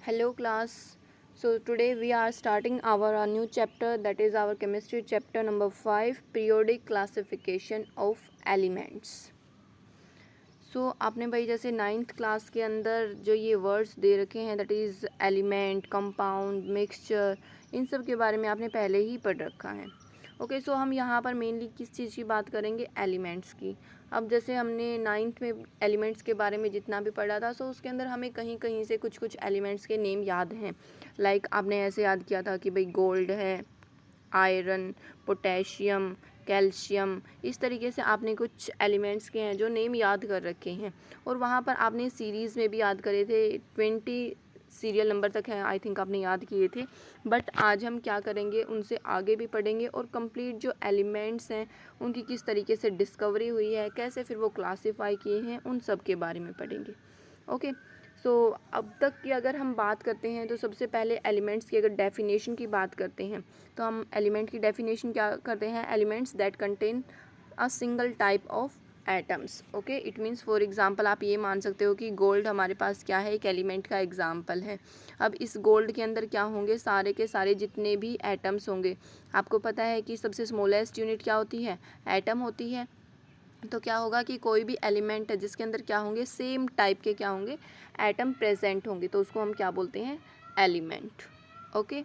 Hello class. So today we are starting our new chapter, that is our chemistry chapter number 5, periodic classification of elements. आपने भाई जैसे 9th class के अंदर जो ये words दे रखे हैं, that is element, compound, mixture, इन सब के बारे में आपने पहले ही पढ़ रखा है. ओके, सो हम यहाँ पर मेनली किस चीज़ की बात करेंगे? एलिमेंट्स की. अब जैसे हमने 9th में एलिमेंट्स के बारे में जितना भी पढ़ा था, सो उसके अंदर हमें कहीं कहीं से कुछ कुछ एलिमेंट्स के नेम याद हैं. लाइक आपने ऐसे याद किया था कि भाई गोल्ड है, आयरन, पोटेशियम, कैल्शियम, इस तरीके से आपने कुछ एलिमेंट्स के हैं जो नेम याद कर रखे हैं. और वहाँ पर आपने सीरीज़ में भी याद करे थे, 20 सीरियल नंबर तक है आई थिंक आपने याद किए थे. बट आज हम क्या करेंगे, उनसे आगे भी पढ़ेंगे और कंप्लीट जो एलिमेंट्स हैं उनकी किस तरीके से डिस्कवरी हुई है, कैसे फिर वो क्लासीफाई किए हैं, उन सब के बारे में पढ़ेंगे. ओके, सो अब तक की अगर हम बात करते हैं तो सबसे पहले एलिमेंट्स की अगर डेफिनेशन की बात करते हैं तो हम एलिमेंट की डेफिनेशन क्या करते हैं? Elements that contain a single type of atoms. Okay, it means for example आप ये मान सकते हो कि गोल्ड हमारे पास क्या है, एक एलिमेंट का एग्जांपल है. अब इस गोल्ड के अंदर क्या होंगे? सारे के सारे जितने भी एटम्स होंगे. आपको पता है कि सबसे स्मॉलेस्ट यूनिट क्या होती है? एटम होती है. तो क्या होगा कि कोई भी एलिमेंट है जिसके अंदर क्या होंगे? सेम टाइप के क्या होंगे? एटम प्रेजेंट होंगे, तो उसको हम क्या बोलते हैं? एलिमेंट. ओके,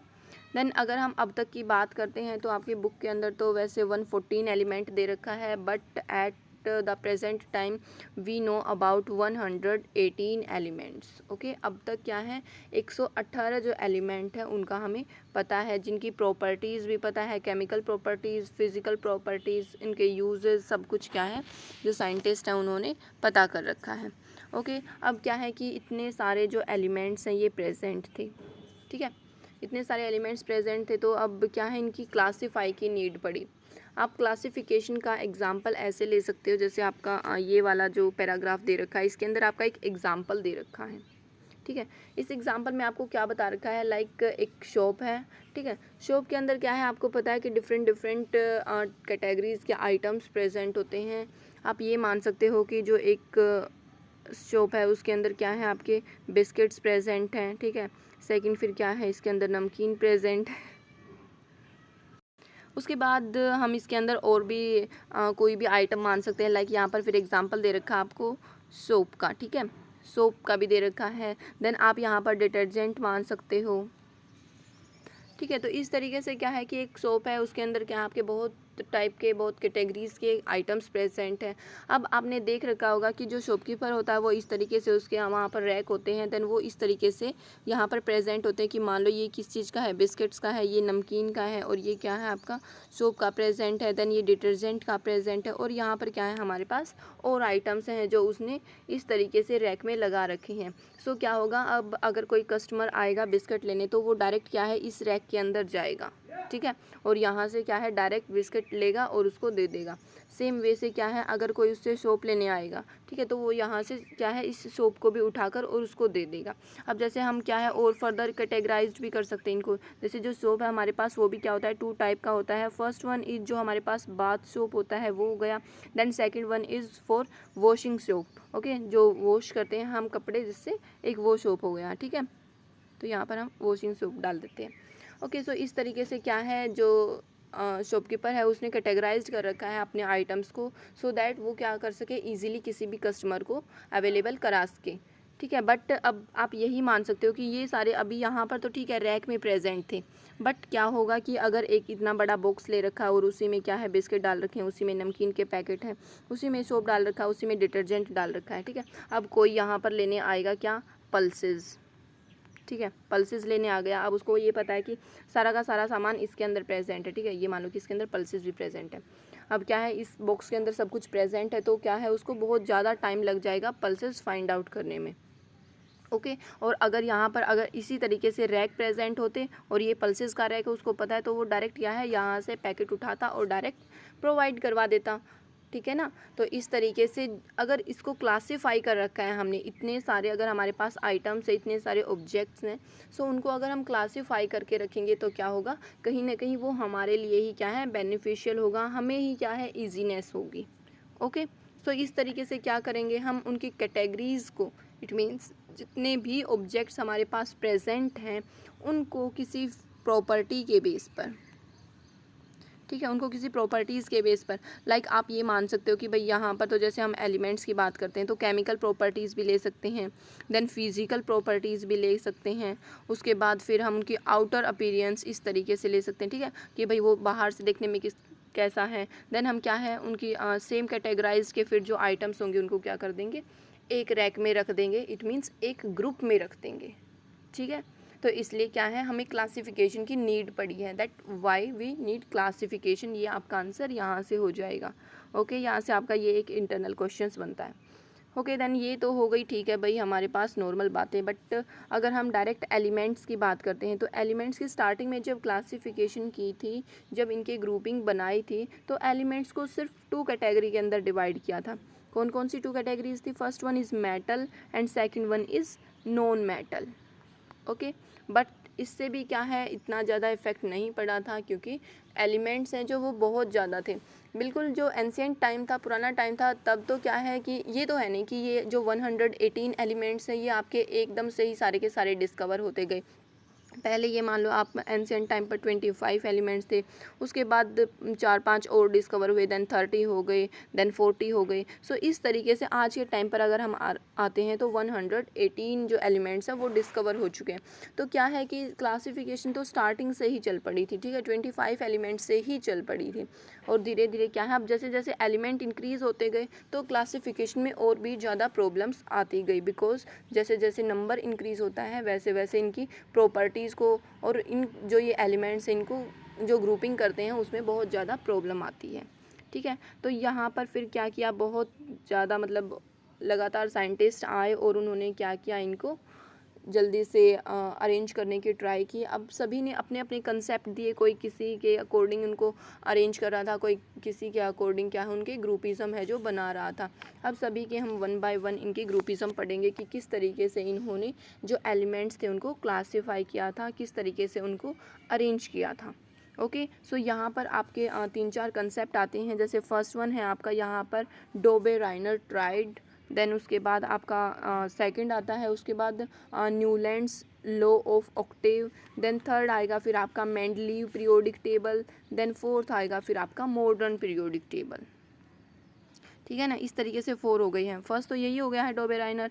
देन अगर हम अब तक की बात करते हैं तो आपकी बुक के अंदर तो वैसे 114 एलिमेंट दे रखा है, but at the present time we know about 118 elements. Okay, अब तक क्या है? 118 जो एलिमेंट है उनका हमें पता है, जिनकी प्रॉपर्टीज़ भी पता है, केमिकल प्रॉपर्टीज़, फिज़िकल प्रॉपर्टीज़, इनके यूजेस, सब कुछ क्या है जो साइंटिस्ट हैं उन्होंने पता कर रखा है. ओके, अब क्या है कि इतने सारे जो एलिमेंट्स हैं ये प्रेजेंट थे. ठीक है, इतने सारे एलिमेंट्स प्रेजेंट थे, तो अब क्या है, इनकी क्लासीफाई की नीड पड़ी. आप क्लासिफिकेशन का एग्जाम्पल ऐसे ले सकते हो, जैसे आपका ये वाला जो पैराग्राफ दे रखा है इसके अंदर आपका एक एग्जाम्पल दे रखा है. ठीक है, इस एग्जाम्पल में आपको क्या बता रखा है? लाइक एक शॉप है. ठीक है, शॉप के अंदर क्या है, आपको पता है कि डिफरेंट डिफरेंट कैटेगरीज़ के आइटम्स प्रेजेंट होते हैं. आप ये मान सकते हो कि जो एक शॉप है उसके अंदर क्या है, आपके बिस्किट्स प्रेजेंट हैं. ठीक है, सेकंड फिर क्या है, इसके अंदर नमकीन प्रेजेंट है. उसके बाद हम इसके अंदर और भी कोई भी आइटम मान सकते हैं. लाइक यहाँ पर फिर एग्जांपल दे रखा है आपको सोप का. ठीक है, सोप का भी दे रखा है. देन आप यहाँ पर डिटर्जेंट मान सकते हो. ठीक है, तो इस तरीके से क्या है कि एक सोप है उसके अंदर क्या है, आपके बहुत टाइप के, बहुत कैटेगरीज़ के आइटम्स प्रेजेंट हैं. अब आपने देख रखा होगा कि जो शॉपकीपर होता है वो इस तरीके से, उसके वहाँ पर रैक होते हैं, देन वो इस तरीके से यहाँ पर प्रेजेंट होते हैं कि मान लो ये किस चीज़ का है, बिस्किट्स का है, ये नमकीन का है, और ये क्या है आपका सोप का प्रेजेंट है, देन ये डिटर्जेंट का प्रेजेंट है, और यहाँ पर क्या है हमारे पास और आइटम्स हैं जो उसने इस तरीके से रैक में लगा रखे हैं. सो क्या होगा, अब अगर कोई कस्टमर आएगा बिस्किट लेने तो वो डायरेक्ट क्या है, इस रैक के अंदर जाएगा. ठीक है, और यहाँ से क्या है, डायरेक्ट बिस्किट लेगा और उसको दे देगा. सेम वे से क्या है, अगर कोई उससे सोप लेने आएगा, ठीक है, तो वो यहाँ से क्या है, इस सोप को भी उठाकर और उसको दे देगा. अब जैसे हम क्या है और फर्दर कैटेगराइज्ड भी कर सकते हैं इनको. जैसे जो सोप है हमारे पास वो भी क्या होता है, 2 टाइप का होता है. फर्स्ट वन इज जो हमारे पास बाथ सोप होता है वो हो गया. Then second one is for washing soap. Okay, जो वॉश करते हैं हम कपड़े, जिससे एक वो सोप हो गया. ठीक है, तो यहाँ पर हम वॉशिंग सोप डाल देते हैं. ओके, सो इस तरीके से क्या है, जो शॉपकीपर है उसने कैटेगराइज्ड कर रखा है अपने आइटम्स को, सो दैट वो क्या कर सके, इजीली किसी भी कस्टमर को अवेलेबल करा सके. ठीक है, बट अब आप यही मान सकते हो कि ये सारे अभी यहाँ पर तो ठीक है रैक में प्रेजेंट थे, बट क्या होगा कि अगर एक इतना बड़ा बॉक्स ले रखा है और उसी में क्या है, बिस्किट डाल रखे हैं, उसी में नमकीन के पैकेट हैं, उसी में सोप डाल रखा है, उसी में डिटर्जेंट डाल रखा है. ठीक है, अब कोई यहाँ पर लेने आएगा क्या, पल्सेस. ठीक है, पल्सेस लेने आ गया. अब उसको ये पता है कि सारा का सारा सामान इसके अंदर प्रेजेंट है. ठीक है, ये मान लो कि इसके अंदर पल्सेस भी प्रेजेंट है. अब क्या है, इस बॉक्स के अंदर सब कुछ प्रेजेंट है, तो क्या है, उसको बहुत ज़्यादा टाइम लग जाएगा पल्सेस फाइंड आउट करने में. ओके, और अगर यहाँ पर अगर इसी तरीके से रैक प्रेजेंट होते और ये पल्सेस का रैक है, उसको पता है, तो वो डायरेक्ट क्या है, यहाँ से पैकेट उठाता और डायरेक्ट प्रोवाइड करवा देता. ठीक है ना, तो इस तरीके से अगर इसको क्लासीफाई कर रखा है हमने, इतने सारे अगर हमारे पास आइटम्स है, इतने सारे ऑब्जेक्ट्स हैं, सो उनको अगर हम क्लासीफाई करके रखेंगे तो क्या होगा, कहीं ना कहीं वो हमारे लिए ही क्या है, बेनिफिशियल होगा, हमें ही क्या है, ईजीनेस होगी. ओके, सो इस तरीके से क्या करेंगे हम, उनकी कैटेगरीज़ को, इट मीन्स जितने भी ऑब्जेक्ट्स हमारे पास प्रेजेंट हैं उनको किसी प्रॉपर्टी के बेस पर, ठीक है, उनको किसी प्रॉपर्टीज़ के बेस पर, लाइक आप ये मान सकते हो कि भाई यहाँ पर तो जैसे हम एलिमेंट्स की बात करते हैं तो केमिकल प्रॉपर्टीज़ भी ले सकते हैं, देन फिजिकल प्रॉपर्टीज़ भी ले सकते हैं, उसके बाद फिर हम उनकी आउटर अपीयरेंस इस तरीके से ले सकते हैं, ठीक है, कि भाई वो बाहर से देखने में कैसा है। देन हम क्या है उनकी सेम कैटेगराइज के फिर जो आइटम्स होंगे उनको क्या कर देंगे, एक रैक में रख देंगे, इट मीन्स एक ग्रुप में रख देंगे, ठीक है। तो इसलिए क्या है हमें क्लासिफिकेशन की नीड पड़ी है, that why we need classification. ये आपका आंसर यहाँ से हो जाएगा। ओके, यहाँ से आपका ये एक इंटरनल क्वेश्चंस बनता है। ओके, देन ये तो हो गई, ठीक है भाई, हमारे पास नॉर्मल बातें। बट अगर हम डायरेक्ट एलिमेंट्स की बात करते हैं तो एलिमेंट्स की स्टार्टिंग में जब क्लासिफिकेशन की थी, जब इनके ग्रुपिंग बनाई थी, तो एलिमेंट्स को सिर्फ 2 कैटेगरी के अंदर डिवाइड किया था। कौन कौन सी 2 कैटेगरीज थी? First one is metal and second one is non metal. Okay, but इससे भी क्या है इतना ज़्यादा इफ़ेक्ट नहीं पड़ा था, क्योंकि एलिमेंट्स हैं जो वो बहुत ज़्यादा थे। बिल्कुल जो एंशिएंट टाइम था, पुराना टाइम था, तब तो क्या है कि ये तो है नहीं कि ये जो 118 एलिमेंट्स हैं ये आपके एकदम से ही सारे के सारे डिस्कवर होते गए। पहले ये मान लो आप एंशिएंट टाइम पर 25 एलिमेंट्स थे, उसके बाद 4-5 और डिस्कवर हुए, देन 30 हो गए, देन 40 हो गए। सो इस तरीके से आज के टाइम पर अगर हम आते हैं तो 118 जो एलिमेंट्स हैं वो डिस्कवर हो चुके हैं। तो क्या है कि क्लासिफिकेशन तो स्टार्टिंग से ही चल पड़ी थी, ठीक है, 25 एलिमेंट्स से ही चल पड़ी थी। और धीरे धीरे क्या है अब जैसे जैसे एलिमेंट इंक्रीज़ होते गए तो क्लासिफिकेशन में और भी ज़्यादा प्रॉब्लम्स आती गई, बिकॉज जैसे जैसे नंबर इंक्रीज़ होता है वैसे वैसे इनकी प्रॉपर्टीज़ को और इन जो ये एलिमेंट्स हैं इनको जो ग्रुपिंग करते हैं उसमें बहुत ज़्यादा प्रॉब्लम आती है, ठीक है। तो यहाँ पर फिर क्या किया, बहुत ज़्यादा मतलब लगातार साइंटिस्ट आए और उन्होंने क्या किया, इनको जल्दी से अरेंज करने की ट्राई की। अब सभी ने अपने अपने कंसेप्ट दिए, कोई किसी के अकॉर्डिंग उनको अरेंज कर रहा था, कोई किसी के अकॉर्डिंग क्या है उनके ग्रुपिज़म है जो बना रहा था। अब सभी के हम 1 बाय 1 इनके ग्रुपिज़म पढ़ेंगे कि किस तरीके से इन्होंने जो एलिमेंट्स थे उनको क्लासीफाई किया था, किस तरीके से उनको अरेंज किया था। ओके, सो यहाँ पर आपके 3-4 कंसेप्ट आते हैं। जैसे फर्स्ट वन है आपका यहाँ पर डोबे राइनर ट्राइड, देन उसके बाद आपका सेकंड आता है, उसके बाद Newlands law of octave, then third आएगा फिर आपका Mendeleev periodic table, then fourth आएगा फिर आपका मॉडर्न पीरियोडिक टेबल, ठीक है ना। इस तरीके से 4 हो गई हैं। फर्स्ट तो यही हो गया है डोबे राइनर,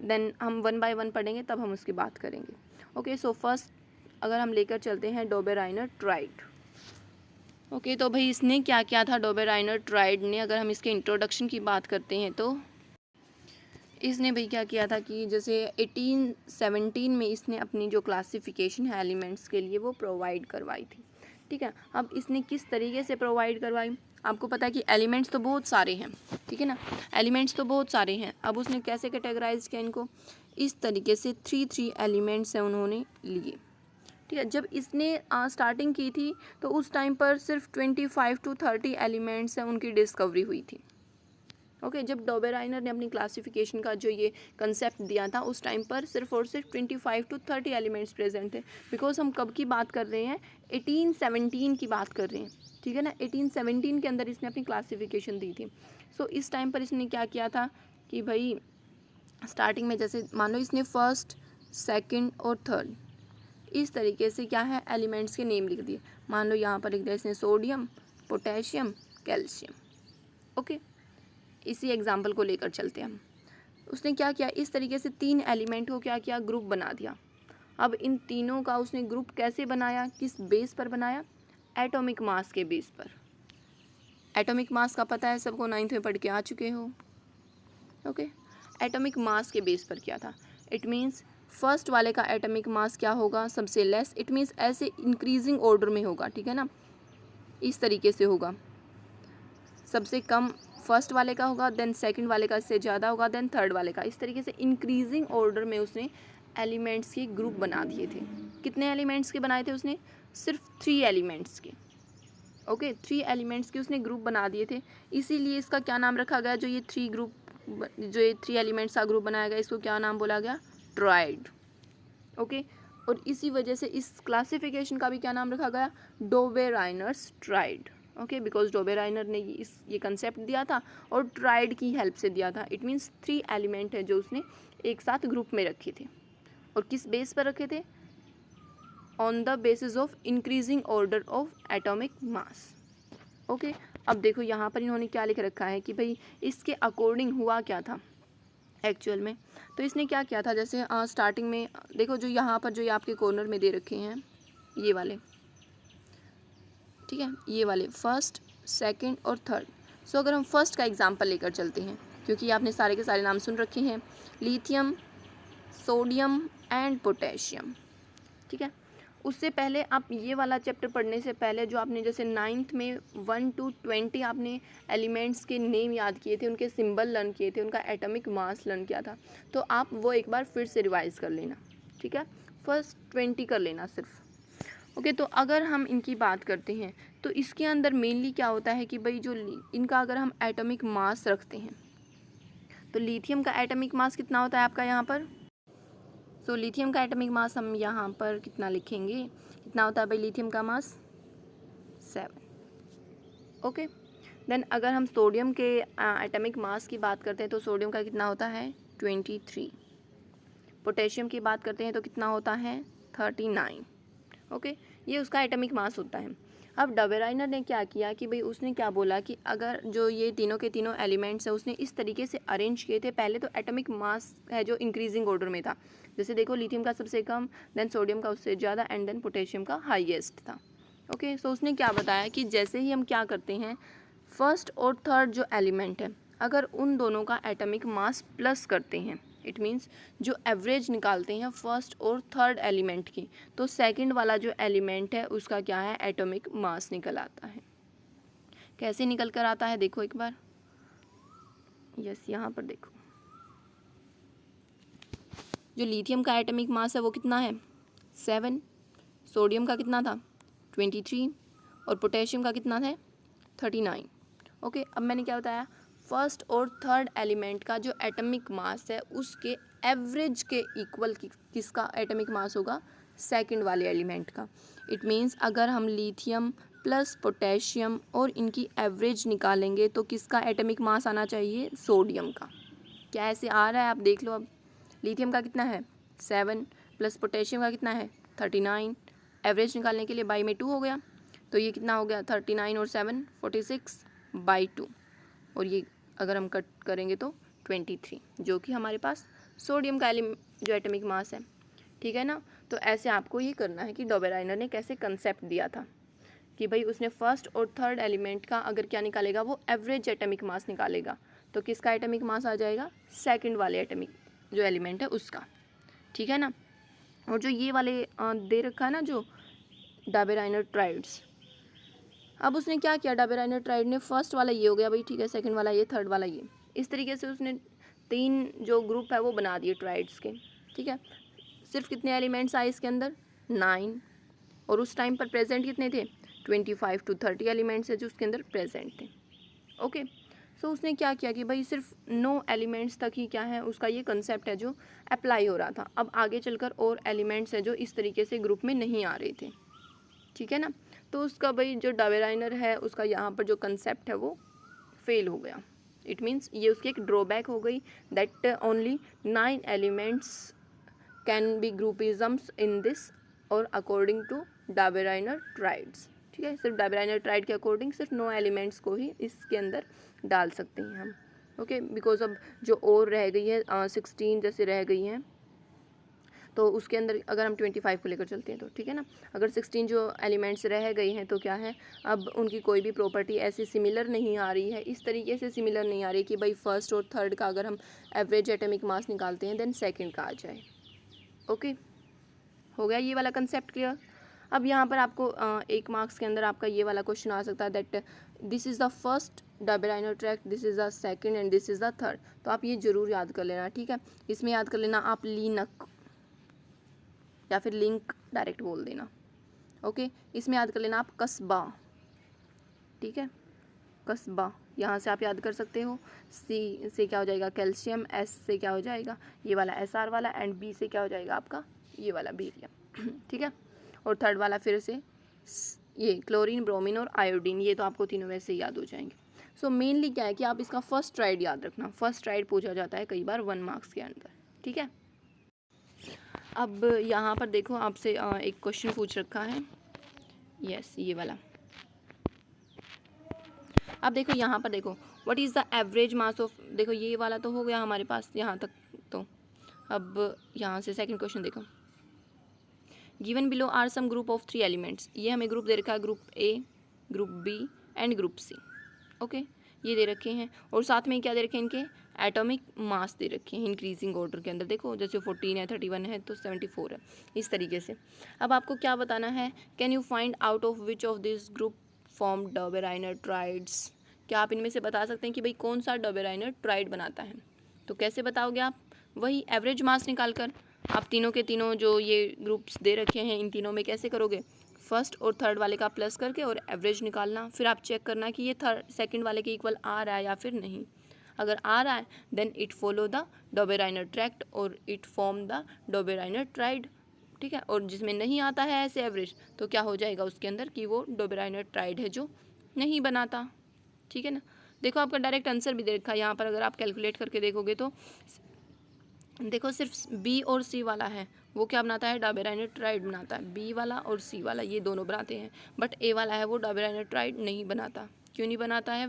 देन हम 1 बाय 1 पढ़ेंगे तब हम उसकी बात करेंगे। ओके, सो फर्स्ट अगर हम लेकर चलते हैं डोबे राइनर ट्राइड। ओके, तो भाई इसने क्या किया था डोबे राइनर ट्राइड ने, अगर हम इसके इंट्रोडक्शन की बात करते हैं तो इसने भाई क्या किया था कि जैसे 1817 में इसने अपनी जो क्लासिफिकेशन है एलिमेंट्स के लिए वो प्रोवाइड करवाई थी, ठीक है। अब इसने किस तरीके से प्रोवाइड करवाई, आपको पता है कि एलिमेंट्स तो बहुत सारे हैं, ठीक है ना, एलिमेंट्स तो बहुत सारे हैं। अब उसने कैसे कैटेगराइज किया इनको, इस तरीके से 3 एलिमेंट्स हैं उन्होंने लिए, ठीक है। जब इसने स्टार्टिंग की थी तो उस टाइम पर सिर्फ 25 to 30 एलिमेंट्स हैं उनकी डिस्कवरी हुई थी। ओके, जब डोबे राइनर ने अपनी क्लासिफिकेशन का जो ये कंसेप्ट दिया था उस टाइम पर सिर्फ और सिर्फ 25 to 30 एलिमेंट्स प्रेजेंट थे। बिकॉज हम कब की बात कर रहे हैं, 1817 की बात कर रहे हैं, ठीक है ना। 1817 के अंदर इसने अपनी क्लासिफिकेशन दी थी। सो इस टाइम पर इसने क्या किया था कि भाई स्टार्टिंग में जैसे मान लो इसने फर्स्ट, सेकेंड और थर्ड इस तरीके से क्या है एलिमेंट्स के नेम लिख दिए। मान लो यहाँ पर लिख दिया इसने सोडियम, पोटेशियम, कैल्शियम। ओके, इसी एग्जाम्पल को लेकर चलते हैं हम। उसने क्या किया, इस तरीके से 3 एलिमेंट को क्या किया, ग्रुप बना दिया। अब इन तीनों का उसने ग्रुप कैसे बनाया, किस बेस पर बनाया, एटॉमिक मास के बेस पर। एटॉमिक मास का पता है सबको, 9th में पढ़ के आ चुके हो। ओके, एटॉमिक मास के बेस पर किया था। इट मीन्स फर्स्ट वाले का एटॉमिक मास क्या होगा, सबसे लेस, इट मीन्स ऐसे इंक्रीजिंग ऑर्डर में होगा, ठीक है ना, इस तरीके से होगा। सबसे कम फर्स्ट वाले का होगा, देन सेकंड वाले का इससे ज़्यादा होगा, देन थर्ड वाले का, इस तरीके से इंक्रीजिंग ऑर्डर में उसने एलिमेंट्स के ग्रुप बना दिए थे। कितने एलिमेंट्स के बनाए थे उसने, सिर्फ 3 एलिमेंट्स के। ओके, 3 एलिमेंट्स के उसने ग्रुप बना दिए थे। इसीलिए इसका क्या नाम रखा गया, जो ये 3 एलिमेंट्स का ग्रुप बनाया गया इसको क्या नाम बोला गया, ट्राइड। ओके, और इसी वजह से इस क्लासिफिकेशन का भी क्या नाम रखा गया, डोबे राइनर्स ट्राइड। ओके, बिकॉज डोबेराइनर ने ये कंसेप्ट दिया था और ट्राइड की हेल्प से दिया था। इट मीन्स 3 एलिमेंट है जो उसने एक साथ ग्रुप में रखे थे, और किस बेस पर रखे थे? On the basis of increasing order of atomic mass. Okay, अब देखो यहाँ पर इन्होंने क्या लिख रखा है कि भाई इसके अकॉर्डिंग हुआ क्या था एक्चुअल में। तो इसने क्या किया था, जैसे स्टार्टिंग में देखो जो यहाँ पर जो ये आपके कॉर्नर में दे रखे हैं ये वाले, ठीक है, ये वाले फर्स्ट, सेकंड और थर्ड। सो अगर हम फर्स्ट का एग्जांपल लेकर चलते हैं, क्योंकि आपने सारे के सारे नाम सुन रखे हैं, लिथियम, सोडियम एंड पोटेशियम, ठीक है। उससे पहले आप ये वाला चैप्टर पढ़ने से पहले जो आपने जैसे 9th में 1 to 20 आपने एलिमेंट्स के नेम याद किए थे, उनके सिंबल लर्न किए थे, उनका एटॉमिक मास लर्न किया था, तो आप वो एक बार फिर से रिवाइज कर लेना, ठीक है। फर्स्ट 20 कर लेना सिर्फ। ओके, तो अगर हम इनकी बात करते हैं तो इसके अंदर मेनली क्या होता है कि भाई जो इनका अगर हम एटॉमिक मास रखते हैं तो लिथियम का एटॉमिक मास कितना होता है आपका यहाँ पर? सो लिथियम का एटॉमिक मास हम यहाँ पर कितना लिखेंगे, कितना होता है भाई लिथियम का मास? 7। ओके, देन अगर हम सोडियम के एटॉमिक मास की बात करते हैं तो सोडियम का कितना होता है? 23। पोटेशियम की बात करते हैं तो कितना होता है? 39। ओके, ये उसका एटॉमिक मास होता है। अब डबेराइनर ने क्या किया कि भाई उसने क्या बोला कि अगर जो ये तीनों के तीनों एलिमेंट्स हैं उसने इस तरीके से अरेंज किए थे, पहले तो एटॉमिक मास है जो इंक्रीजिंग ऑर्डर में था, जैसे देखो लिथियम का सबसे कम, देन सोडियम का उससे ज़्यादा एंड देन पोटेशियम का हाईएस्ट था। ओके, सो उसने क्या बताया कि जैसे ही हम क्या करते हैं, फर्स्ट और थर्ड जो एलिमेंट है अगर उन दोनों का एटॉमिक मास प्लस करते हैं, इट मीन्स जो एवरेज निकालते हैं फर्स्ट और थर्ड एलिमेंट की, तो सेकंड वाला जो एलिमेंट है उसका क्या है? एटॉमिक मास निकल आता है। कैसे निकल कर आता है देखो एक बार, यस यहाँ पर देखो, जो लिथियम का एटॉमिक मास है वो कितना है? 7। सोडियम का कितना था? 23। और पोटेशियम का कितना है? 39। ओके, अब मैंने क्या बताया, फर्स्ट और थर्ड एलिमेंट का जो एटॉमिक मास है उसके एवरेज के इक्वल किसका एटॉमिक मास होगा? सेकंड वाले एलिमेंट का। इट मीन्स अगर हम लिथियम प्लस पोटेशियम और इनकी एवरेज निकालेंगे तो किसका एटॉमिक मास आना चाहिए? सोडियम का। क्या ऐसे आ रहा है? आप देख लो, अब लिथियम का कितना है? 7 प्लस पोटेशियम का कितना है? 39। एवरेज निकालने के लिए बाई में 2 हो गया, तो ये कितना हो गया? 39 और 7 46/2, और ये अगर हम कट करेंगे तो 23, जो कि हमारे पास सोडियम का जो एटॉमिक मास है, ठीक है ना। तो ऐसे आपको ये करना है कि डोबेराइनर ने कैसे कंसेप्ट दिया था कि भाई उसने फर्स्ट और थर्ड एलिमेंट का अगर क्या निकालेगा, वो एवरेज एटॉमिक मास निकालेगा, तो किसका एटॉमिक मास आ जाएगा? सेकंड वाले एटॉमिक जो एलिमेंट है उसका, ठीक है ना। और जो ये वाले दे रखा है ना जो डोबेराइनर ट्राइड्स, अब उसने क्या किया, डबेराइनर ट्राइड ने फर्स्ट वाला ये हो गया भाई, ठीक है, सेकंड वाला ये, थर्ड वाला ये, इस तरीके से उसने 3 जो ग्रुप है वो बना दिए ट्राइड्स के, ठीक है। सिर्फ कितने एलिमेंट्स आए इसके अंदर? 9। और उस टाइम पर प्रेजेंट कितने थे? 25 to 30 एलिमेंट्स है जो उसके अंदर प्रेजेंट थे। ओके, सो उसने क्या किया कि भाई सिर्फ 9 एलिमेंट्स तक ही क्या है उसका ये कंसेप्ट है जो अप्लाई हो रहा था। अब आगे चलकर और एलिमेंट्स है जो इस तरीके से ग्रुप में नहीं आ रहे थे, ठीक है ना। तो उसका भाई जो डबेराइनर है उसका यहाँ पर जो कंसेप्ट है वो फेल हो गया। इट मीन्स ये उसकी एक ड्रॉबैक हो गई, that only 9 elements can be groupisms in this और अकॉर्डिंग टू डबेराइनर ट्राइड्स, ठीक है। सिर्फ डबेराइनर ट्राइड के अकॉर्डिंग सिर्फ 9 एलिमेंट्स को ही इसके अंदर डाल सकते हैं हम। ओके, बिकॉज अब जो और रह गई है 16 जैसे रह गई हैं, तो उसके अंदर अगर हम 25 को लेकर चलते हैं तो ठीक है ना, अगर 16 जो एलिमेंट्स रह गई हैं तो क्या है, अब उनकी कोई भी प्रॉपर्टी ऐसी सिमिलर नहीं आ रही है, इस तरीके से सिमिलर नहीं आ रही कि भाई फर्स्ट और थर्ड का अगर हम एवरेज एटॉमिक मास निकालते हैं देन सेकंड का आ जाए। ओके, हो गया ये वाला कंसेप्ट क्लियर। अब यहाँ पर आपको 1 मार्क्स के अंदर आपका ये वाला क्वेश्चन आ सकता है that this is the first Dobereiner track, this is the second and this is the third. तो आप ये जरूर याद कर लेना, ठीक है। इसमें याद कर लेना आप लिनक या फिर लिंक डायरेक्ट बोल देना। ओके, इसमें याद कर लेना आप कस्बा, ठीक है, कस्बा यहाँ से आप याद कर सकते हो। सी से क्या हो जाएगा? कैल्शियम। एस से क्या हो जाएगा? ये वाला SR वाला। एंड बी से क्या हो जाएगा आपका? ये वाला बेरियम, ठीक है। और थर्ड वाला फिर से ये क्लोरीन, ब्रोमीन और आयोडीन, ये तो आपको तीनों वैसे ही याद हो जाएंगे। सो मेनली क्या है कि आप इसका फर्स्ट ट्राइड याद रखना। फर्स्ट ट्राइड पूछा जाता है कई बार 1 मार्क्स के अंदर, ठीक है। अब यहाँ पर देखो आपसे एक क्वेश्चन पूछ रखा है, यस ये वाला। अब देखो यहाँ पर देखो, what is the average mass of, देखो ये वाला तो हो गया हमारे पास यहाँ तक। तो अब यहाँ से सेकंड क्वेश्चन देखो, given below are some group of 3 elements, ये हमें ग्रुप दे रखा है, group A, group B and group C, okay ये दे रखे हैं। और साथ में क्या दे रखे हैं, इनके एटॉमिक मास दे रखे हैं इंक्रीजिंग ऑर्डर के अंदर। देखो जैसे 14 है, 31 है तो 74 है, इस तरीके से। अब आपको क्या बताना है, can you find out of which of this group form Dobereiner triads, क्या आप इनमें से बता सकते हैं कि भाई कौन सा डोबेराइनर ट्राइड बनाता है। तो कैसे बताओगे आप, वही एवरेज मास निकाल कर। आप तीनों के तीनों जो ये ग्रुप्स दे रखे हैं, इन तीनों में कैसे करोगे, फर्स्ट और थर्ड वाले का प्लस करके और एवरेज निकालना। फिर आप चेक करना कि ये थर्ड सेकंड वाले के इक्वल आ रहा है या फिर नहीं। अगर आ रहा है then it follow the Dobereiner tract और it form the Dobereiner triad, ठीक है। और जिसमें नहीं आता है ऐसे एवरेज, तो क्या हो जाएगा उसके अंदर कि वो डोबेराइनर ट्राइड है जो नहीं बनाता, ठीक है ना। देखो आपका डायरेक्ट आंसर भी दे रखा है यहाँ पर, अगर आप कैलकुलेट करके देखोगे तो देखो सिर्फ बी और सी वाला है, वो क्या बनाता है, डोबेराइनर ट्राइड बनाता है। बी वाला और सी वाला ये दोनों बनाते हैं, बट ए वाला है वो डोबेराइनर ट्राइड नहीं बनाता। क्यों नहीं बनाता है,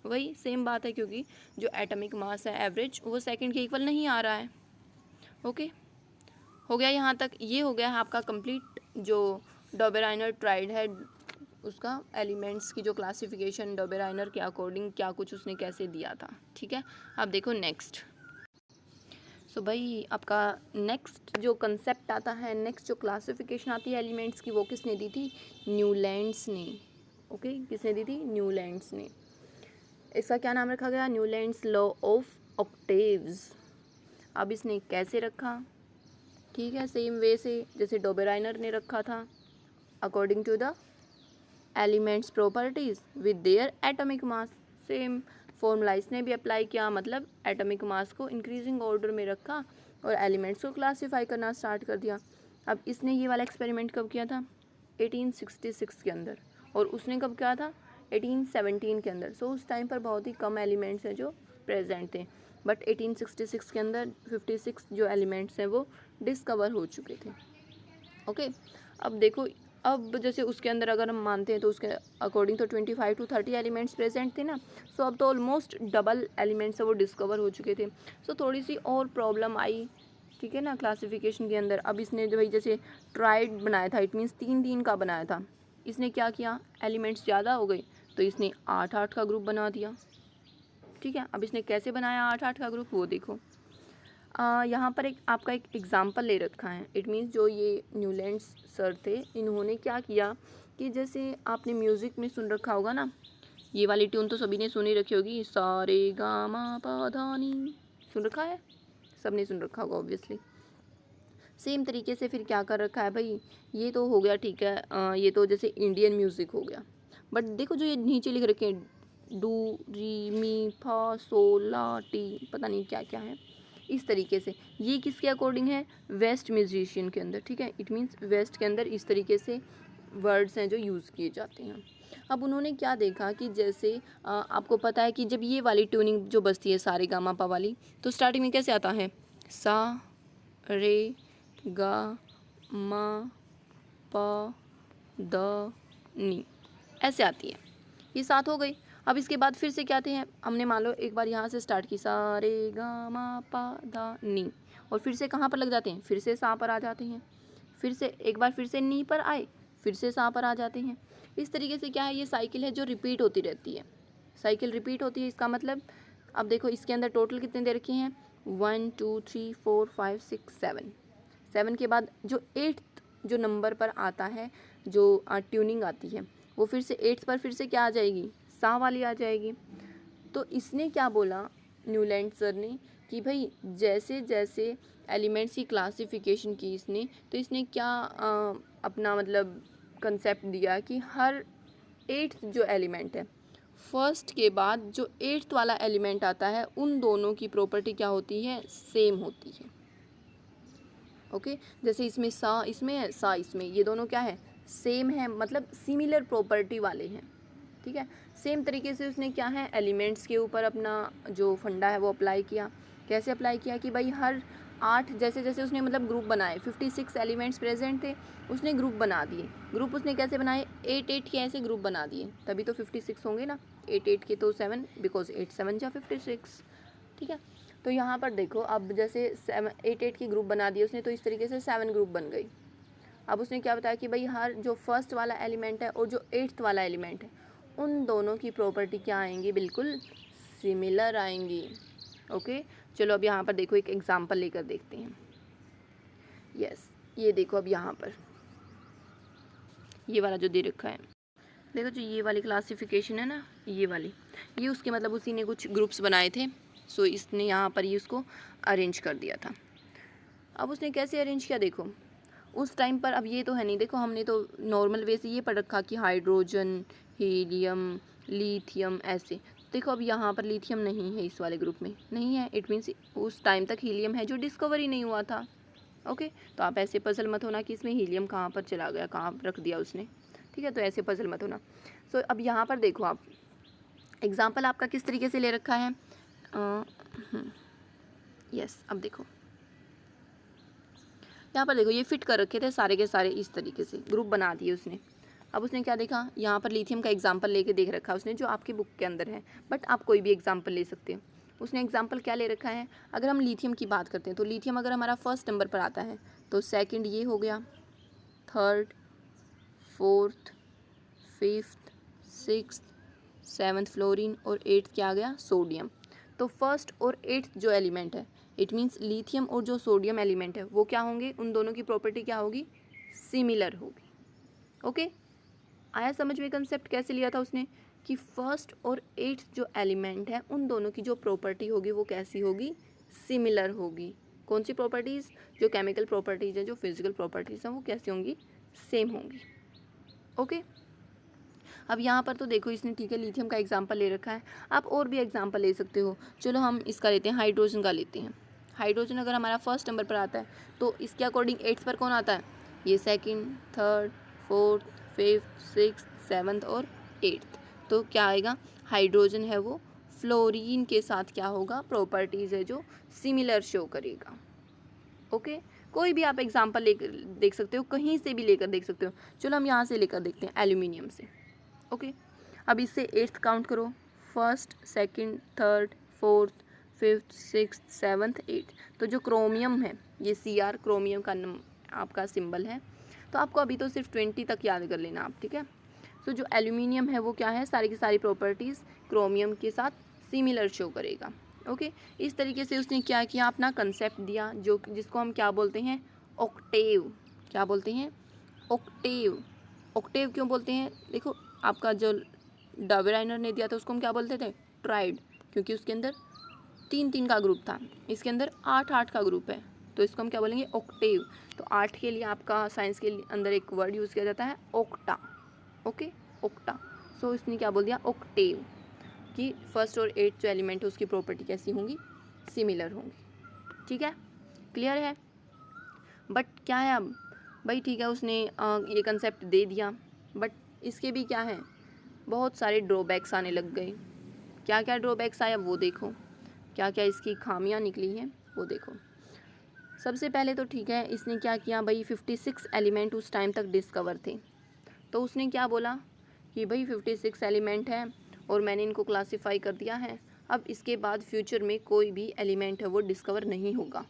वही सेम बात है, क्योंकि जो एटॉमिक मास है एवरेज वो सेकंड के इक्वल नहीं आ रहा है। ओके हो गया यहाँ तक, ये हो गया है आपका कंप्लीट जो डोबेराइनर ट्राइड है उसका एलिमेंट्स की जो क्लासिफिकेशन डोबेराइनर के अकॉर्डिंग क्या कुछ उसने कैसे दिया था, ठीक है। अब देखो नेक्स्ट। सो भाई आपका नेक्स्ट जो कंसेप्ट आता है, नेक्स्ट जो क्लासिफिकेशन आती है एलिमेंट्स की, वो किसने दी थी, न्यूलैंड्स ने। ओके किसने दी थी, न्यूलैंड्स ने। इसका क्या नाम रखा गया, न्यूलैंड्स लॉ ऑफ ऑक्टेव्स। अब इसने कैसे रखा, ठीक है, सेम वे से जैसे डोबेराइनर ने रखा था, according to the elements properties with their atomic mass. Same formula इसने भी अप्लाई किया, मतलब एटॉमिक मास को इंक्रीजिंग ऑर्डर में रखा और एलिमेंट्स को क्लासीफाई करना स्टार्ट कर दिया। अब इसने ये वाला एक्सपेरिमेंट कब किया था, 1866 के अंदर, और उसने कब किया था, 1817 के अंदर। सो उस टाइम पर बहुत ही कम एलिमेंट्स हैं जो प्रेजेंट थे, बट 1866 के अंदर 56 जो एलिमेंट्स हैं वो डिस्कवर हो चुके थे। ओके अब देखो, अब जैसे उसके अंदर अगर हम मानते हैं तो उसके अकॉर्डिंग तो 25 to 30 एलिमेंट्स प्रेजेंट थे ना। सो अब तो ऑलमोस्ट डबल एलिमेंट्स है वो डिस्कवर हो चुके थे। सो थोड़ी सी और प्रॉब्लम आई, ठीक है ना, क्लासिफिकेशन के अंदर। अब इसने जो भाई जैसे ट्राइड बनाया था, इट मीन्स 3 का बनाया था, इसने क्या किया, एलिमेंट्स ज़्यादा हो गए तो इसने 8 का ग्रुप बना दिया, ठीक है। अब इसने कैसे बनाया 8 का ग्रुप, वो देखो। यहाँ पर एक आपका एक एग्ज़ाम्पल ले रखा है। इट मीन्स जो ये न्यूलैंड्स सर थे, इन्होंने क्या किया कि जैसे आपने म्यूज़िक में सुन रखा होगा ना, ये वाली ट्यून तो सभी ने सुनी रखी होगी, सारे गा मा पा धा नी, सुन रखा है, सब ने सुन रखा होगा ऑब्वियसली। सेम तरीके से फिर क्या कर रखा है भाई, ये तो हो गया, ठीक है, ये तो जैसे इंडियन म्यूज़िक हो गया, बट देखो जो ये नीचे लिख रखे हैं डू री मी फा सो ला टी, पता नहीं क्या क्या है, इस तरीके से, ये किसके अकॉर्डिंग है, वेस्ट म्यूजिशियन के अंदर, ठीक है। इट मीन्स वेस्ट के अंदर इस तरीके से वर्ड्स हैं जो यूज़ किए जाते हैं। अब उन्होंने क्या देखा कि जैसे आपको पता है कि जब ये वाली ट्यूनिंग जो बजती है सारे गामा पा वाली, तो स्टार्टिंग में कैसे आता है, सा रे गा मा पा द नी, ऐसे आती है, ये 7 हो गई। अब इसके बाद फिर से क्या थे, हमने मान लो एक बार यहाँ से स्टार्ट की, सा रे गा मा पा धा नी, और फिर से कहाँ पर लग जाते हैं, फिर से सा पर आ जाते हैं, फिर से एक बार फिर से नी पर आए, फिर से सा पर आ जाते हैं। इस तरीके से क्या है, ये साइकिल है जो रिपीट होती रहती है, साइकिल रिपीट होती है। इसका मतलब अब देखो इसके अंदर टोटल कितने दे रखे हैं, 1 2 3 4 5 6 7, 7 के बाद जो 8th जो नंबर पर आता है जो ट्यूनिंग आती है, वो फिर से 8th पर फिर से क्या आ जाएगी, सा वाली आ जाएगी। तो इसने क्या बोला न्यूलैंड सर ने कि भाई जैसे जैसे एलिमेंट्स की क्लासिफिकेशन की इसने, तो इसने क्या अपना मतलब कंसेप्ट दिया कि हर 8th जो एलिमेंट है, फर्स्ट के बाद जो 8th वाला एलिमेंट आता है, उन दोनों की प्रॉपर्टी क्या होती है, सेम होती है। ओके जैसे इसमें सा इसमें है, सा इसमें, ये दोनों क्या है, सेम है, मतलब सिमिलर प्रॉपर्टी वाले हैं, ठीक है। सेम तरीके से उसने क्या है, एलिमेंट्स के ऊपर अपना जो फंडा है वो अप्लाई किया। कैसे अप्लाई किया कि भाई हर 8 जैसे जैसे उसने मतलब ग्रुप बनाए, 56 एलिमेंट्स प्रेजेंट थे, उसने ग्रुप बना दिए। ग्रुप उसने कैसे बनाए, 8 के ऐसे ग्रुप बना दिए, तभी तो 56 होंगे ना। 8 के तो 7, बिकॉज 8 7 जा 56, ठीक है। तो यहाँ पर देखो, अब जैसे 8 के ग्रुप बना दिए उसने, तो इस तरीके से 7 ग्रुप बन गई। अब उसने क्या बताया कि भाई हर जो फर्स्ट वाला एलिमेंट है और जो 8th वाला एलिमेंट है, उन दोनों की प्रॉपर्टी क्या आएंगी, बिल्कुल सिमिलर आएंगी। ओके, चलो अब यहाँ पर देखो एक एग्जांपल लेकर देखते हैं। यस, ये देखो अब यहाँ पर ये वाला जो दे रखा है, देखो जो ये वाली क्लासिफिकेशन है ना, ये वाली, ये उसके मतलब उसी ने कुछ ग्रुप्स बनाए थे, सो इसने यहाँ पर ये उसको अरेंज कर दिया था। अब उसने कैसे अरेंज किया, देखो उस टाइम पर, अब ये तो है नहीं, देखो हमने तो नॉर्मल वे से ये पढ़ रखा कि हाइड्रोजन, हीलियम, लिथियम ऐसे। देखो अब यहाँ पर लिथियम नहीं है, इस वाले ग्रुप में नहीं है, इट मीन्स उस टाइम तक हीलियम है जो डिस्कवर ही नहीं हुआ था। ओके, तो आप ऐसे पजल मत होना कि इसमें हीलियम कहाँ पर चला गया, कहाँ रख दिया उसने, ठीक है, तो ऐसे पजल मत होना। सो अब यहाँ पर देखो आप, एग्जाम्पल आपका किस तरीके से ले रखा है। यस, अब देखो यहाँ पर देखो, ये फिट कर रखे थे सारे के सारे, इस तरीके से ग्रुप बना दिए उसने। अब उसने क्या देखा, यहाँ पर लिथियम का एग्जाम्पल लेके देख रखा है उसने, जो आपकी बुक के अंदर है, बट आप कोई भी एग्जाम्पल ले सकते हो। उसने एग्जाम्पल क्या ले रखा है, अगर हम लिथियम की बात करते हैं तो लिथियम अगर हमारा फर्स्ट नंबर पर आता है तो सेकंड ये हो गया, third, fourth, fifth, sixth, seventh fluorine और 8th क्या आ गया, सोडियम। तो फर्स्ट और 8th जो एलिमेंट है, इट मीन्स लिथियम और जो सोडियम एलिमेंट है वो क्या होंगे, उन दोनों की प्रॉपर्टी क्या होगी, सिमिलर होगी। ओके, आया समझ में कंसेप्ट कैसे लिया था उसने, कि फर्स्ट और 8th जो एलिमेंट है उन दोनों की जो प्रॉपर्टी होगी वो कैसी होगी, सिमिलर होगी। कौन सी प्रॉपर्टीज़, जो केमिकल प्रॉपर्टीज़ हैं, जो फिजिकल प्रॉपर्टीज़ हैं, वो कैसी होंगी, सेम होंगी। ओके, अब यहाँ पर तो देखो इसने, ठीक है, लिथियम का एग्जांपल ले रखा है, आप और भी एग्जांपल ले सकते हो। चलो हम इसका लेते हैं, हाइड्रोजन का लेते हैं। हाइड्रोजन अगर हमारा फर्स्ट नंबर पर आता है तो इसके अकॉर्डिंग 8th पर कौन आता है, ये second, third, fourth, fifth, sixth, seventh और 8th। तो क्या आएगा, हाइड्रोजन है वो फ्लोरीन के साथ क्या होगा, प्रॉपर्टीज़ है जो सिमिलर शो करेगा। ओके, कोई भी आप एग्जांपल लेकर देख सकते हो, कहीं से भी लेकर देख सकते हो। चलो हम यहाँ से लेकर देखते हैं, एल्यूमिनियम से। ओके, अब इससे 8th काउंट करो, first, second, third, fourth, fifth, sixth, seventh, 8th। तो जो क्रोमियम है, ये Cr क्रोमियम का आपका सिंबल है, तो आपको अभी तो सिर्फ 20 तक याद कर लेना आप, ठीक है। तो जो एल्यूमिनियम है वो क्या है, सारी की सारी प्रॉपर्टीज़ क्रोमियम के साथ सिमिलर शो करेगा। ओके, इस तरीके से उसने क्या किया, अपना कंसेप्ट दिया, जो जिसको हम क्या बोलते हैं, ऑक्टेव। क्या बोलते हैं, ऑक्टेव। ऑक्टेव क्यों बोलते हैं, देखो आपका जो डाबराइनर ने दिया था उसको हम क्या बोलते थे, ट्राइड, क्योंकि उसके अंदर 3 का ग्रुप था, इसके अंदर 8 का ग्रुप है, तो इसको हम क्या बोलेंगे, ऑक्टेव। तो 8 के लिए आपका साइंस के अंदर एक वर्ड यूज़ किया जाता है, ओक्टा। Okay, octa. सो इसने क्या बोल दिया, ऑक्टेव, कि फर्स्ट और 8th जो एलिमेंट है उसकी प्रॉपर्टी कैसी होंगी, सिमिलर होंगी। ठीक है, क्लियर है। बट क्या है अब भाई, ठीक है, उसने ये कंसेप्ट दे दिया, बट इसके भी क्या है, बहुत सारे ड्रॉबैक्स आने लग गए। क्या क्या ड्रॉबैक्स आया वो देखो, क्या क्या इसकी खामियां निकली हैं वो देखो। सबसे पहले तो ठीक है, इसने क्या किया भाई, 56 एलिमेंट उस टाइम तक डिस्कवर थे, तो उसने क्या बोला कि भाई 56 एलिमेंट हैं और मैंने इनको क्लासीफाई कर दिया है, अब इसके बाद फ्यूचर में कोई भी एलिमेंट है वो डिस्कवर नहीं होगा।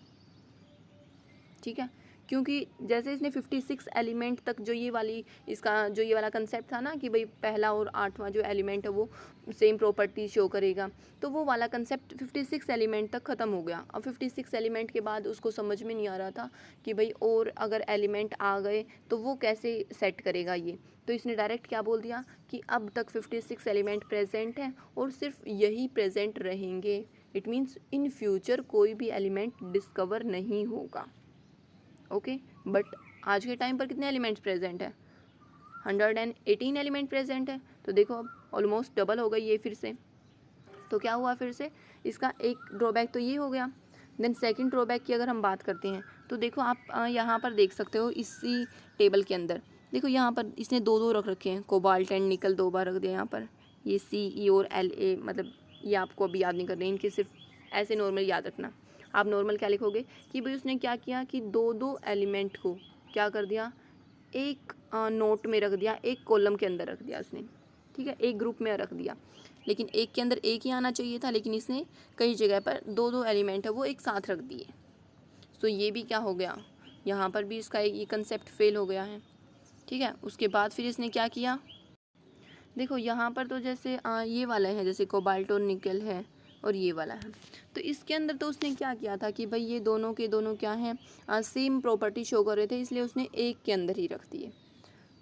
ठीक है, क्योंकि जैसे इसने 56 एलिमेंट तक जो ये वाली, इसका जो ये वाला कंसेप्ट था ना कि भाई पहला और 8वां जो एलिमेंट है वो सेम प्रॉपर्टी शो करेगा, तो वो वाला कंसेप्ट 56 एलिमेंट तक ख़त्म हो गया। अब 56 एलिमेंट के बाद उसको समझ में नहीं आ रहा था कि भाई और अगर एलिमेंट आ गए तो वो कैसे सेट करेगा ये, तो इसने डायरेक्ट क्या बोल दिया कि अब तक 56 एलिमेंट प्रेजेंट हैं और सिर्फ यही प्रेजेंट रहेंगे। इट मीन्स इन फ्यूचर कोई भी एलिमेंट डिस्कवर नहीं होगा। ओके, बट आज के टाइम पर कितने एलिमेंट्स प्रेजेंट है, 118 एलिमेंट प्रेजेंट है, तो देखो अब ऑलमोस्ट डबल हो गई ये फिर से। तो क्या हुआ फिर से, इसका एक ड्रॉबैक तो ये हो गया। देन सेकंड ड्रॉबैक की अगर हम बात करते हैं तो देखो आप यहाँ पर देख सकते हो इसी टेबल के अंदर, देखो यहाँ पर इसने दो दो रख रखे हैं, कोबाल्ट एंड निकल 2 बार रख दिया यहाँ पर। ये CE और LA, मतलब ये आपको अभी याद नहीं करना, इनके सिर्फ ऐसे नॉर्मल याद रखना। आप नॉर्मल क्या लिखोगे कि भाई उसने क्या किया कि दो दो एलिमेंट को क्या कर दिया, एक नोट में रख दिया, एक कॉलम के अंदर रख दिया उसने, ठीक है, एक ग्रुप में रख दिया। लेकिन एक के अंदर एक ही आना चाहिए था, लेकिन इसने कई जगह पर दो दो एलिमेंट है वो एक साथ रख दिए। तो ये भी क्या हो गया, यहाँ पर भी इसका एक ये कंसेप्ट फेल हो गया है, ठीक है। उसके बाद फिर इसने क्या किया, देखो यहाँ पर तो जैसे ये वाला है, जैसे कोबाल्ट और निकल है और ये वाला है, तो इसके अंदर तो उसने क्या किया था कि भाई ये दोनों के दोनों क्या हैं, सेम प्रॉपर्टी शो कर रहे थे, इसलिए उसने एक के अंदर ही रख दिए।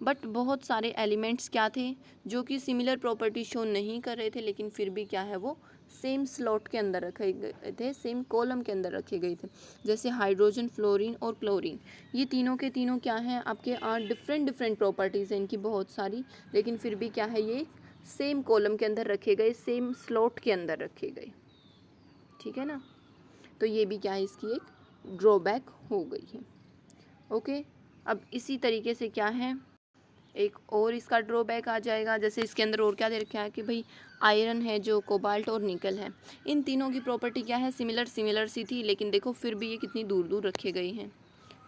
बट बहुत सारे एलिमेंट्स क्या थे जो कि सिमिलर प्रॉपर्टी शो नहीं कर रहे थे, लेकिन फिर भी क्या है वो सेम स्लॉट के अंदर रखे गए थे, सेम कॉलम के अंदर रखे गए थे। जैसे हाइड्रोजन, फ्लोरीन और क्लोरीन, ये तीनों के तीनों क्या हैं आपके डिफरेंट डिफरेंट प्रॉपर्टीज़ हैं इनकी बहुत सारी, लेकिन फिर भी क्या है ये सेम कॉलम के अंदर रखे गए, सेम स्लॉट के अंदर रखे गए, ठीक है ना। तो ये भी क्या है इसकी एक ड्रॉबैक हो गई है। ओके, अब इसी तरीके से क्या है एक और इसका ड्रॉबैक आ जाएगा। जैसे इसके अंदर और क्या दे रखा है कि भाई आयरन है, जो कोबाल्ट और निकल है, इन तीनों की प्रॉपर्टी क्या है, सिमिलर सिमिलर सी थी, लेकिन देखो फिर भी ये कितनी दूर दूर रखे गए हैं।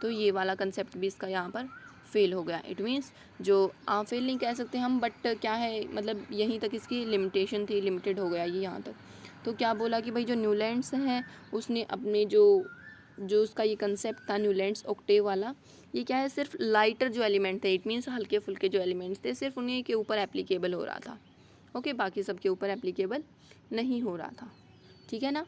तो ये वाला कंसेप्ट भी इसका यहाँ पर फेल हो गया। इट मीन्स जो फेल नहीं कह सकते हम, बट क्या है मतलब यहीं तक इसकी लिमिटेशन थी, लिमिटेड हो गया ये यहाँ तक। तो क्या बोला कि भाई जो न्यूलैंड्स हैं उसने अपने जो उसका ये कंसेप्ट था न्यूलैंड्स ऑक्टेव वाला, ये क्या है सिर्फ लाइटर जो एलिमेंट थे, इट मीन्स हल्के फुल्के जो एलिमेंट्स थे, सिर्फ उन्हीं के ऊपर एप्लीकेबल हो रहा था। ओके, बाकी सब के ऊपर एप्लीकेबल नहीं हो रहा था, ठीक है ना।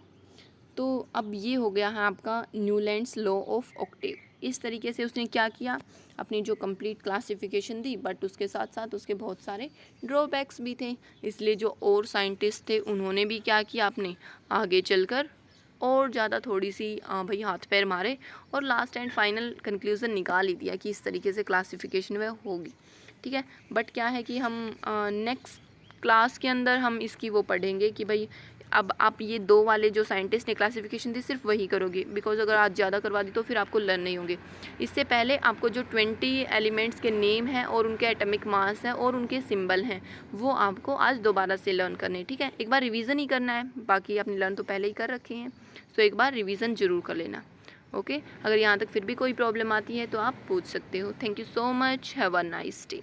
तो अब ये हो गया है आपका न्यूलैंड्स लॉ ऑफ ऑक्टेव। इस तरीके से उसने क्या किया, अपनी जो कंप्लीट क्लासिफिकेशन दी, बट उसके साथ साथ उसके बहुत सारे ड्रॉबैक्स भी थे, इसलिए जो और साइंटिस्ट थे उन्होंने भी क्या किया, अपने आगे चलकर और ज़्यादा थोड़ी सी भाई हाथ पैर मारे और लास्ट एंड फाइनल कंक्लूज़न निकाल ही दिया कि इस तरीके से क्लासिफिकेशन वह होगी, ठीक है। बट क्या है कि हम नेक्स्ट क्लास के अंदर हम इसकी वो पढ़ेंगे कि भाई अब आप ये दो वाले जो साइंटिस्ट ने क्लासिफिकेशन दी सिर्फ वही करोगे, बिकॉज अगर आज ज़्यादा करवा दी तो फिर आपको लर्न नहीं होंगे। इससे पहले आपको जो 20 एलिमेंट्स के नेम हैं और उनके एटॉमिक मास हैं और उनके सिंबल हैं वो आपको आज दोबारा से लर्न करने, ठीक है। एक बार रिवीजन ही करना है, बाकी आपने लर्न तो पहले ही कर रखे हैं, तो एक बार रिवीजन ज़रूर कर लेना। ओके, अगर यहाँ तक फिर भी कोई प्रॉब्लम आती है तो आप पूछ सकते हो। Thank you so much, have a nice day.